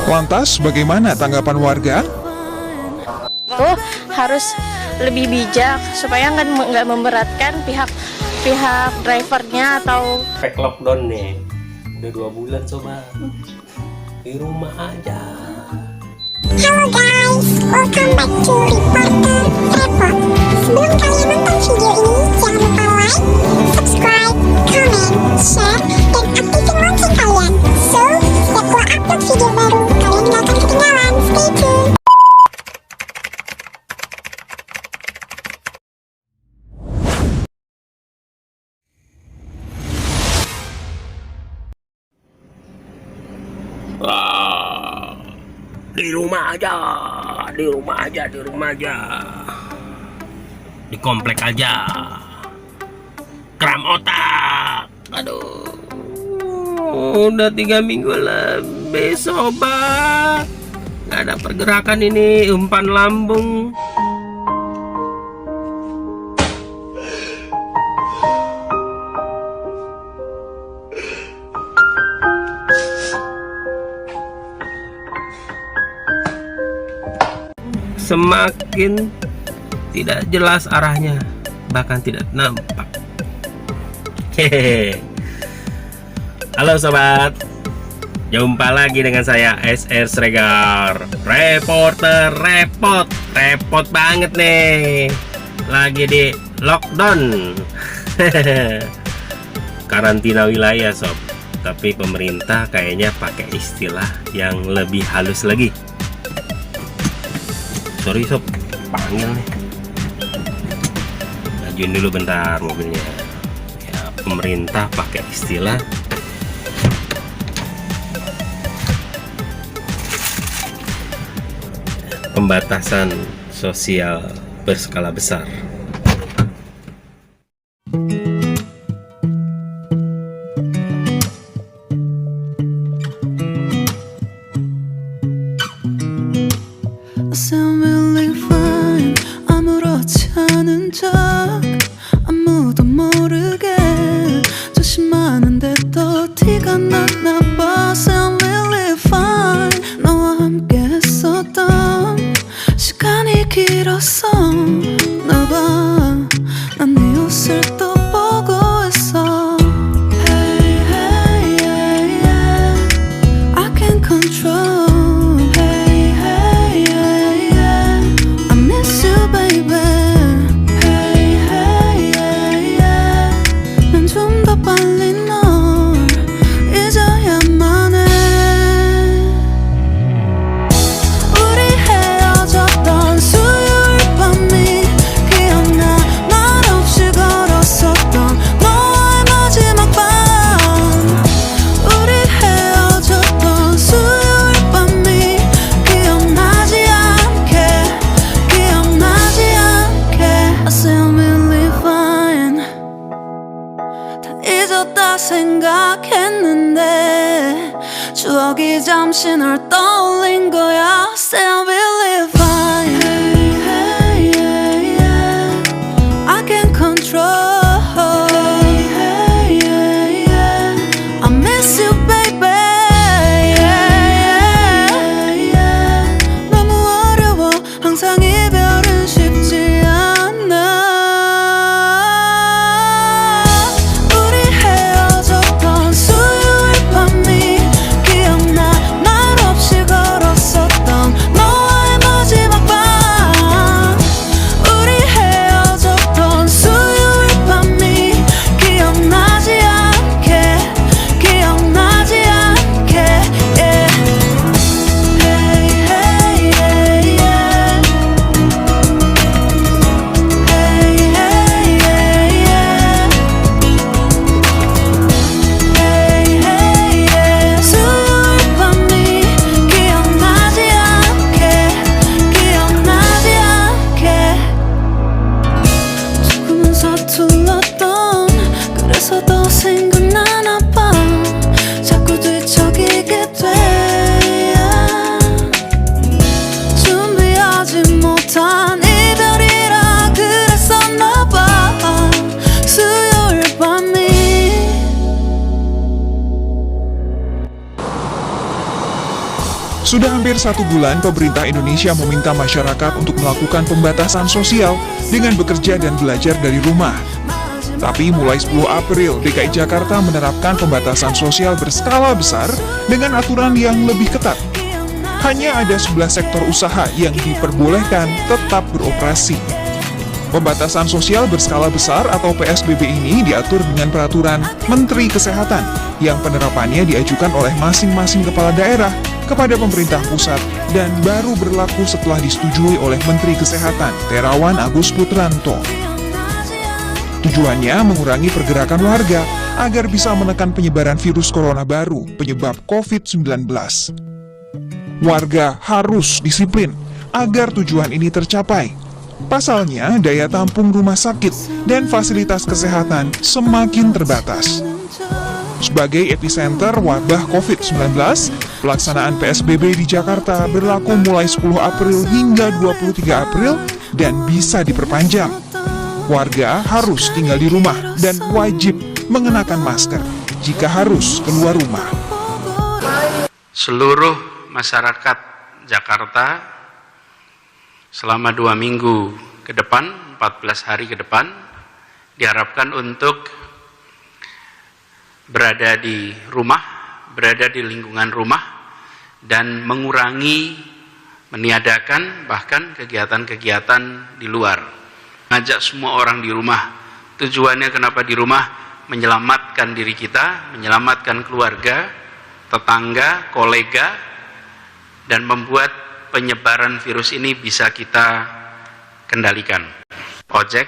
Lantas, bagaimana tanggapan warga? Tuh harus lebih bijak supaya nggak memberatkan pihak drivernya atau efek lockdown nih. Udah 2 bulan coba di rumah aja. Halo guys, welcome back to Reporter Report. Sebelum kalian nonton video ini, jangan lupa like, subscribe, comment, share, dan aktifin lonceng kalian. So, setiap gua upload video baru, kalian gak akan ketinggalan. Stay tuned. Di rumah aja, di rumah aja, di rumah aja, di komplek aja. Kram otak, aduh, udah 3 minggu lebih sobat, nggak ada pergerakan ini, umpan lambung. Semakin tidak jelas arahnya, bahkan tidak nampak. Hehehe. Halo sobat, jumpa lagi dengan saya SR Sregar, reporter repot banget nih, lagi di lockdown. Karantina wilayah sob, tapi pemerintah kayaknya pakai istilah yang lebih halus lagi. Sorry sob, panggil nih. Majuin dulu bentar mobilnya. Ya, pemerintah pakai istilah pembatasan sosial berskala besar. Sound really fine. 아무렇지 않은 척 아무도 모르게 조심하는데 또 티가 났나 봐. Sound really fine. 너와 함께 했었던 시간이 길었어. 나 봐, 난 네 옷을 또 보고 있어. Hey, hey, yeah, yeah. I can't control. 생각했는데 추억이 잠시 널 떠올린 거야. Still really fine. Hey, hey, yeah, yeah. I can't control. Hey, hey, yeah, yeah. I miss you, baby. Yeah, yeah, yeah. 너무 어려워. 항상 이별은 쉽지 않아. Sudah hampir 1 bulan pemerintah Indonesia meminta masyarakat untuk melakukan pembatasan sosial dengan bekerja dan belajar dari rumah. Tapi mulai 10 April, DKI Jakarta menerapkan pembatasan sosial berskala besar dengan aturan yang lebih ketat. Hanya ada 11 sektor usaha yang diperbolehkan tetap beroperasi. Pembatasan sosial berskala besar atau PSBB ini diatur dengan peraturan Menteri Kesehatan yang penerapannya diajukan oleh masing-masing kepala daerah kepada pemerintah pusat dan baru berlaku setelah disetujui oleh Menteri Kesehatan Terawan Agus Putranto. Tujuannya mengurangi pergerakan warga agar bisa menekan penyebaran virus corona baru penyebab COVID-19. Warga harus disiplin agar tujuan ini tercapai. Pasalnya, daya tampung rumah sakit dan fasilitas kesehatan semakin terbatas. Sebagai epicenter wabah COVID-19, pelaksanaan PSBB di Jakarta berlaku mulai 10 April hingga 23 April dan bisa diperpanjang. Warga harus tinggal di rumah dan wajib mengenakan masker jika harus keluar rumah. Seluruh masyarakat Jakarta selama 2 minggu ke depan, 14 hari ke depan, diharapkan untuk berada di rumah, berada di lingkungan rumah, dan mengurangi, meniadakan bahkan kegiatan-kegiatan di luar. Ngajak semua orang di rumah. Tujuannya kenapa di rumah? Menyelamatkan diri kita, menyelamatkan keluarga, tetangga, kolega, dan membuat penyebaran virus ini bisa kita kendalikan. Ojek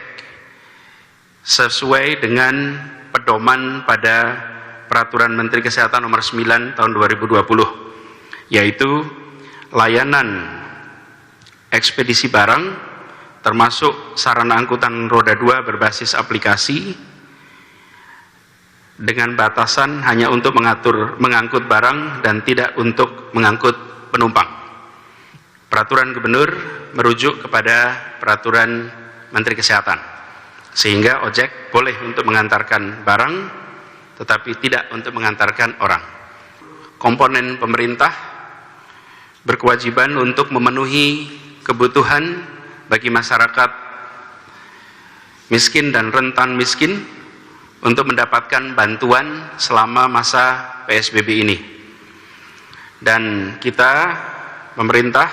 sesuai dengan pedoman pada Peraturan Menteri Kesehatan Nomor 9 Tahun 2020, yaitu layanan ekspedisi barang termasuk sarana angkutan roda 2 berbasis aplikasi dengan batasan hanya untuk mengangkut barang dan tidak untuk mengangkut penumpang. Peraturan Gubernur merujuk kepada Peraturan Menteri Kesehatan, sehingga ojek boleh untuk mengantarkan barang, tetapi tidak untuk mengantarkan orang. Komponen pemerintah berkewajiban untuk memenuhi kebutuhan bagi masyarakat miskin dan rentan miskin untuk mendapatkan bantuan selama masa PSBB ini. Dan kita, pemerintah,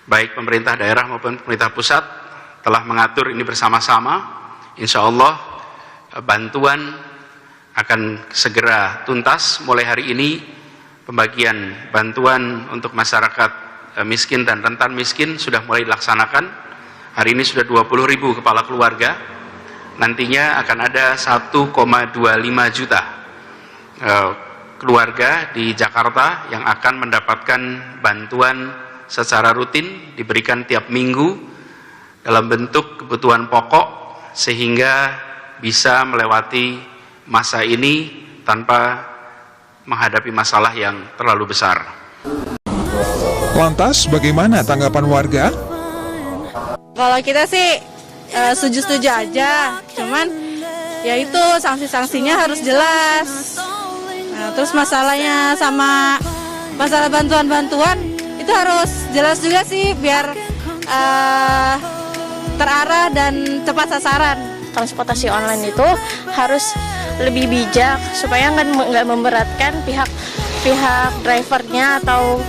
baik pemerintah daerah maupun pemerintah pusat, telah mengatur ini bersama-sama. Insya Allah bantuan akan segera tuntas. Mulai hari ini pembagian bantuan untuk masyarakat miskin dan rentan miskin sudah mulai dilaksanakan. Hari ini sudah 20.000 kepala keluarga. Nantinya akan ada 1,25 juta keluarga di Jakarta yang akan mendapatkan bantuan secara rutin, diberikan tiap minggu dalam bentuk kebutuhan pokok, sehingga bisa melewati masa ini tanpa menghadapi masalah yang terlalu besar. Lantas, bagaimana tanggapan warga? Kalau kita sih setuju-setuju aja, cuman ya itu sanksi-sanksinya harus jelas. Nah, terus masalahnya sama masalah bantuan-bantuan itu harus jelas juga sih, biar terarah dan tepat sasaran. Transportasi online itu harus lebih bijak supaya nggak memberatkan pihak drivernya atau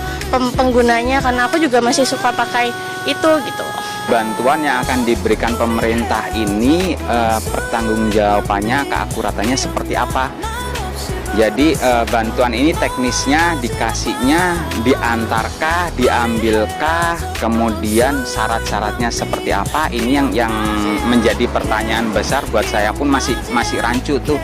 penggunanya, karena aku juga masih suka pakai itu gitu. Bantuan yang akan diberikan pemerintah ini pertanggungjawabannya, keakuratannya seperti apa? Jadi bantuan ini teknisnya dikasihnya, diantarkah, diambilkah, kemudian syarat-syaratnya seperti apa? Ini yang menjadi pertanyaan besar buat saya pun masih rancu tuh.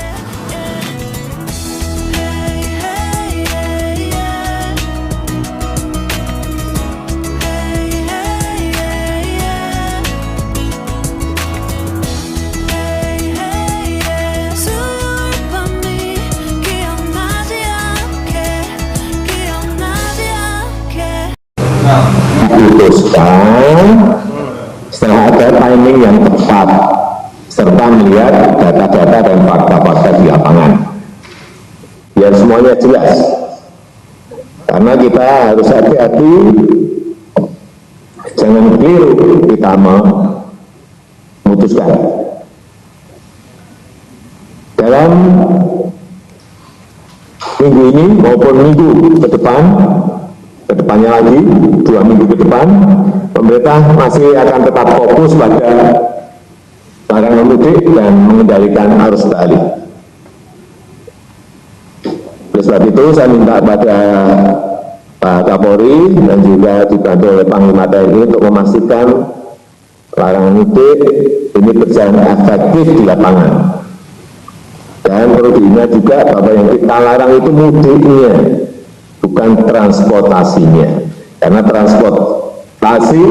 Diputuskan setelah ada timing yang tepat serta melihat data-data dan fakta-fakta di lapangan biar semuanya jelas, Karena kita harus hati-hati, jangan keliru kita memutuskan. Dalam minggu ini maupun minggu ke depan, kedepannya lagi 2 minggu ke depan, pemerintah masih akan tetap fokus pada larangan mudik dan mengendalikan arus balik. Oleh sebab itu saya minta pada Pak Kapolri dan juga dibantu oleh Panglima TNI untuk memastikan larangan mudik ini berjalan efektif di lapangan. Dan perlu diingat juga bahwa yang kita larang itu mudiknya, bukan transportasinya. Karena transportasi,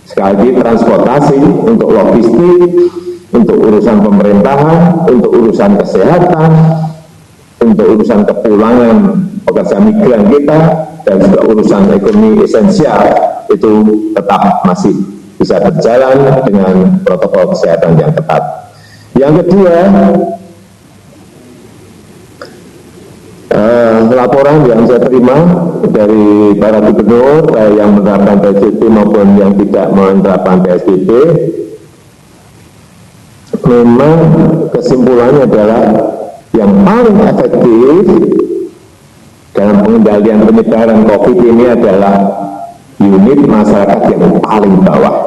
sekali lagi transportasi untuk logistik, untuk urusan pemerintahan, untuk urusan kesehatan, untuk urusan kepulangan pekerja migran kita, dan juga urusan ekonomi esensial itu tetap masih bisa berjalan dengan protokol kesehatan yang ketat. Yang kedua, laporan yang saya terima dari para gubernur yang menerapkan PSBB maupun yang tidak menerapkan PSBB, memang kesimpulannya adalah yang paling efektif dalam pengendalian penyebaran COVID ini adalah unit masyarakat yang paling bawah.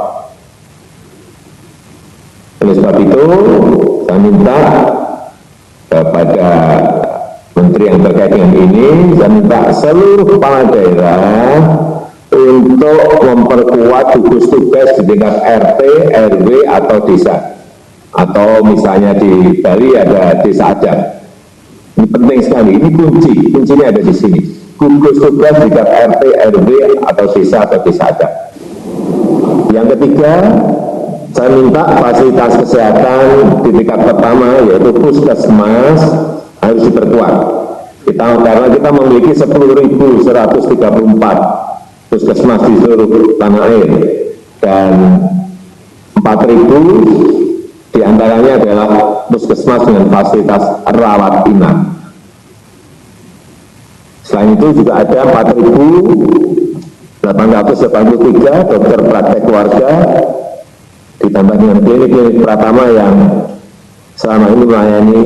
Oleh sebab itu, saya minta kepada menteri yang terkait dengan ini, saya minta seluruh kepala daerah untuk memperkuat gugus tugas di tingkat RT, RW, atau desa. Atau misalnya di Bali ada desa adat. Ini penting sekali, ini kuncinya ada di sini. Gugus tugas di tingkat RT, RW, atau desa adat. Yang ketiga, saya minta fasilitas kesehatan di tingkat pertama, yaitu puskesmas, harus diperkuat. Karena kita memiliki 10.134 puskesmas di seluruh tanah air, dan 4.000 diantaranya adalah puskesmas dengan fasilitas rawat inap. Selain itu juga ada 4.883 dokter praktek keluarga, ditambah dengan klinik-klinik Pratama yang selama ini melayani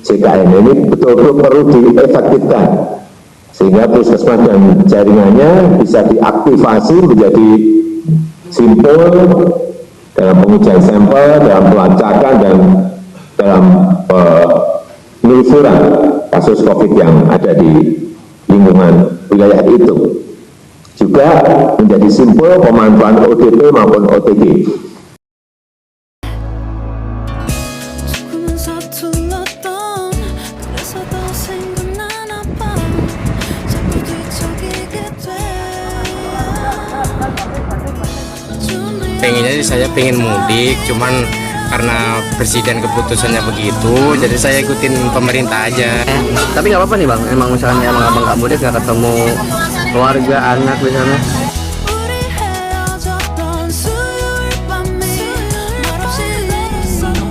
CKN. Ini betul-betul perlu diefektifkan sehingga puskesmas dan jaringannya bisa diaktifasi menjadi simpul dalam pengujian sampel, dalam pelacakan, dan dalam penelusuran kasus COVID yang ada di lingkungan wilayah itu. Juga menjadi simpul pemantauan ODP maupun OTG. Pengennya sih saya pengen mudik, cuman karena presiden keputusannya begitu, jadi saya ikutin pemerintah aja. Tapi nggak apa-apa nih bang, emang misalnya emang abang nggak mudik, nggak ketemu keluarga, anak misalnya.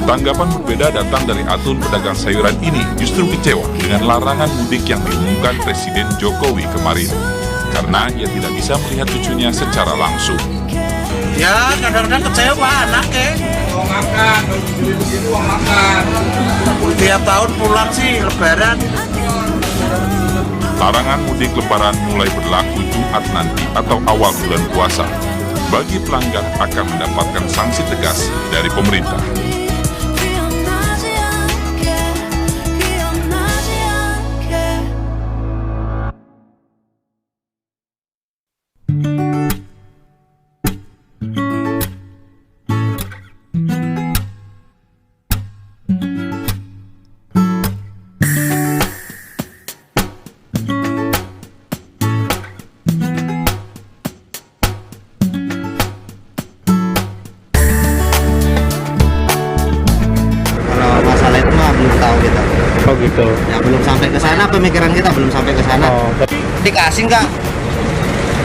Tanggapan berbeda datang dari Atun pedagang sayuran ini justru kecewa dengan larangan mudik yang diumumkan Presiden Jokowi kemarin, karena ia tidak bisa melihat cucunya secara langsung. Ya kadang-kadang kecewa anaknya. Uang makan, uang makan. Tiap tahun pulang sih lebaran. Larangan mudik lebaran mulai berlaku Jumat nanti atau awal bulan puasa. Bagi pelanggar akan mendapatkan sanksi tegas dari pemerintah. Oh gitu. Ya belum sampai ke sana, pemikiran kita belum sampai ke sana. Oh. Dikasih nggak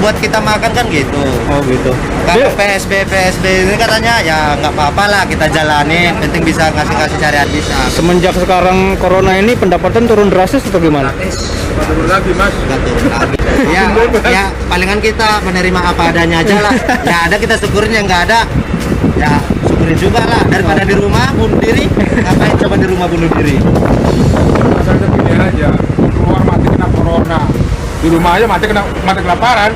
buat kita makan kan gitu. Oh gitu. Kalau PSB ini katanya ya nggak apa-apa lah kita jalanin, penting bisa ngasih carian bisa. Semenjak sekarang corona ini pendapatan turun drastis atau gimana? Nggak turun lagi mas. Nggak turun lagi. Ya palingan kita menerima apa adanya aja lah. Ya ada kita syukurin, yang nggak ada ya syukurin juga lah, daripada di rumah bunuh diri. Ngapain coba di rumah bunuh diri? Masalahnya gini aja, di luar mati kena corona, di rumah aja mati kelaparan.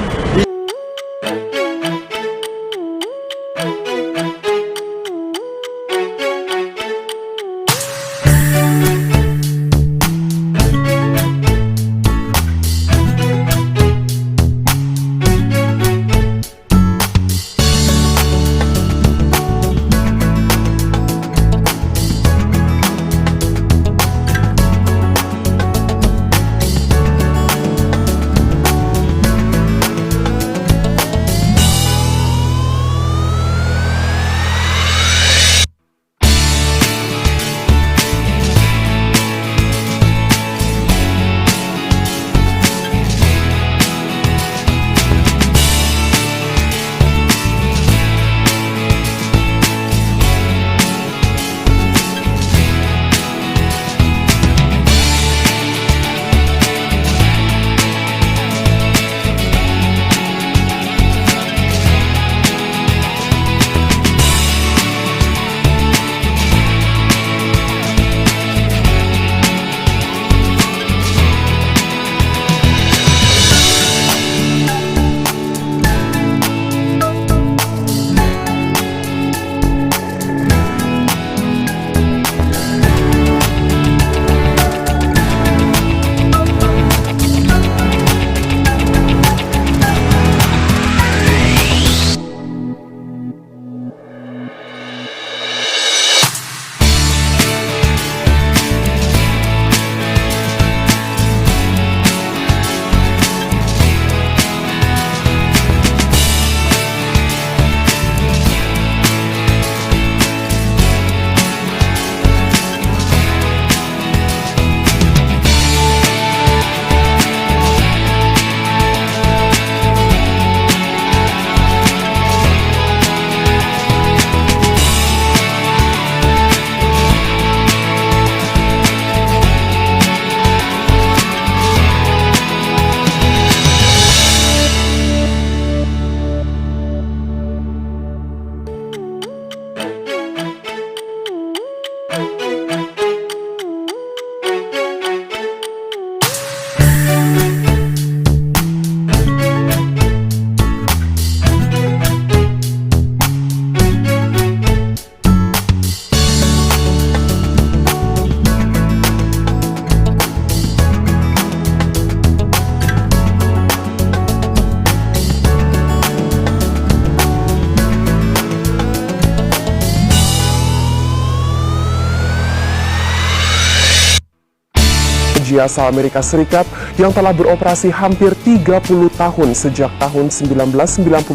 Haji asal Amerika Serikat yang telah beroperasi hampir 30 tahun sejak tahun 1991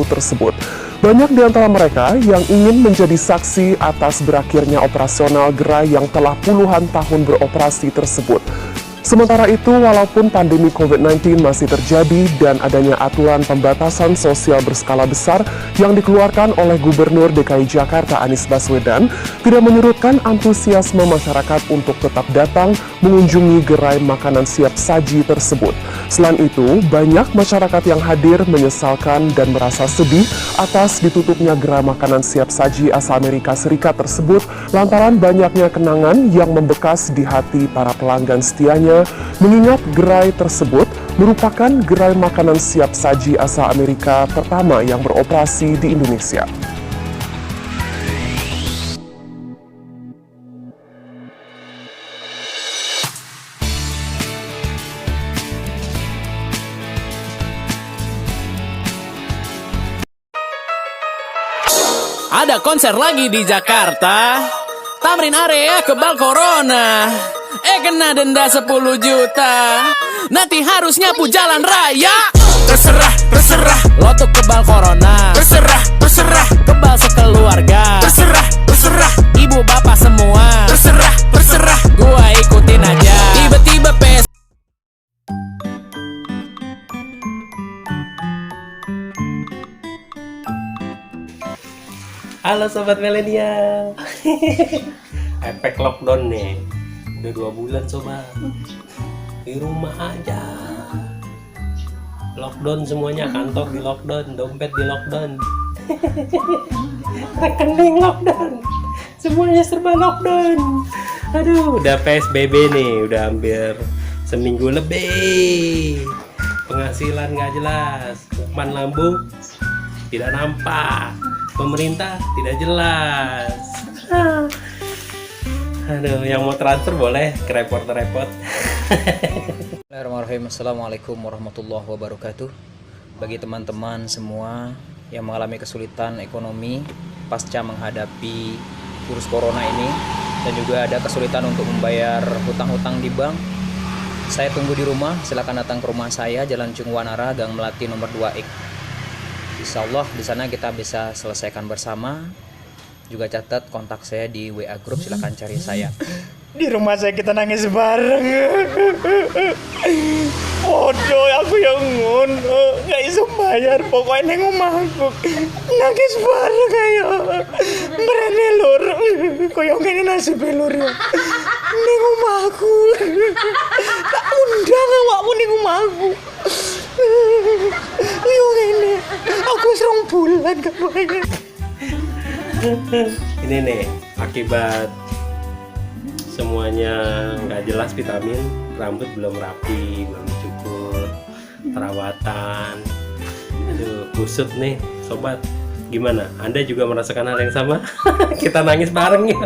tersebut. Banyak di antara mereka yang ingin menjadi saksi atas berakhirnya operasional gerai yang telah puluhan tahun beroperasi tersebut. Sementara itu, walaupun pandemi COVID-19 masih terjadi dan adanya aturan pembatasan sosial berskala besar yang dikeluarkan oleh Gubernur DKI Jakarta Anies Baswedan, tidak menyurutkan antusiasme masyarakat untuk tetap datang mengunjungi gerai makanan siap saji tersebut. Selain itu, banyak masyarakat yang hadir menyesalkan dan merasa sedih atas ditutupnya gerai makanan siap saji asal Amerika Serikat tersebut lantaran banyaknya kenangan yang membekas di hati para pelanggan setianya, mengingat gerai tersebut merupakan gerai makanan siap saji asal Amerika pertama yang beroperasi di Indonesia. Ada konser lagi di Jakarta. Tamrin area kebal corona. Kena denda 10 juta. Nanti harus nyapu jalan raya. Terserah, terserah. Lo tuh kebal corona. Terserah, terserah. Kebal sekeluarga. Terserah, terserah. Ibu bapak semua. Terserah, terserah. Gua ikutin aja. Tiba-tiba pes. Halo Sobat Milenial. Efek lockdown nih. Udah 2 bulan Sobat. di rumah aja. Lockdown semuanya, kantor di lockdown, dompet di lockdown, rekening lockdown, semuanya serba lockdown. Aduh, udah PSBB nih, udah hampir seminggu lebih. Penghasilan nggak jelas, umpan lambung tidak nampak, pemerintah tidak jelas. Aduh, yang mau transfer boleh ke report. Bismillahirrahmanirrahim. Assalamualaikum warahmatullahi wabarakatuh. Bagi teman-teman semua yang mengalami kesulitan ekonomi pasca menghadapi virus corona ini, dan juga ada kesulitan untuk membayar hutang-hutang di bank, saya tunggu di rumah. Silakan datang ke rumah saya, Jalan Cungwanara, Gang Melati nomor 2X. Insya Allah di sana kita bisa selesaikan bersama. Juga catat kontak saya di WA Group, silakan cari saya. Di rumah saya kita nangis bareng. Bodoh, aku yang ngono, nggak bisa bayar. Pokoknya neng omahku nangis bareng ayo. Berani lur, koyong ini nasib lur ya. Neng omahku, tak undang awakmu neng omahku. Yo ini, aku 2 bulan gak bayar. Ini nih akibat semuanya nggak jelas vitamin, rambut belum rapi, belum dicukur, perawatan, aduh kusut nih sobat. Gimana? Anda juga merasakan hal yang sama? Kita nangis bareng ya.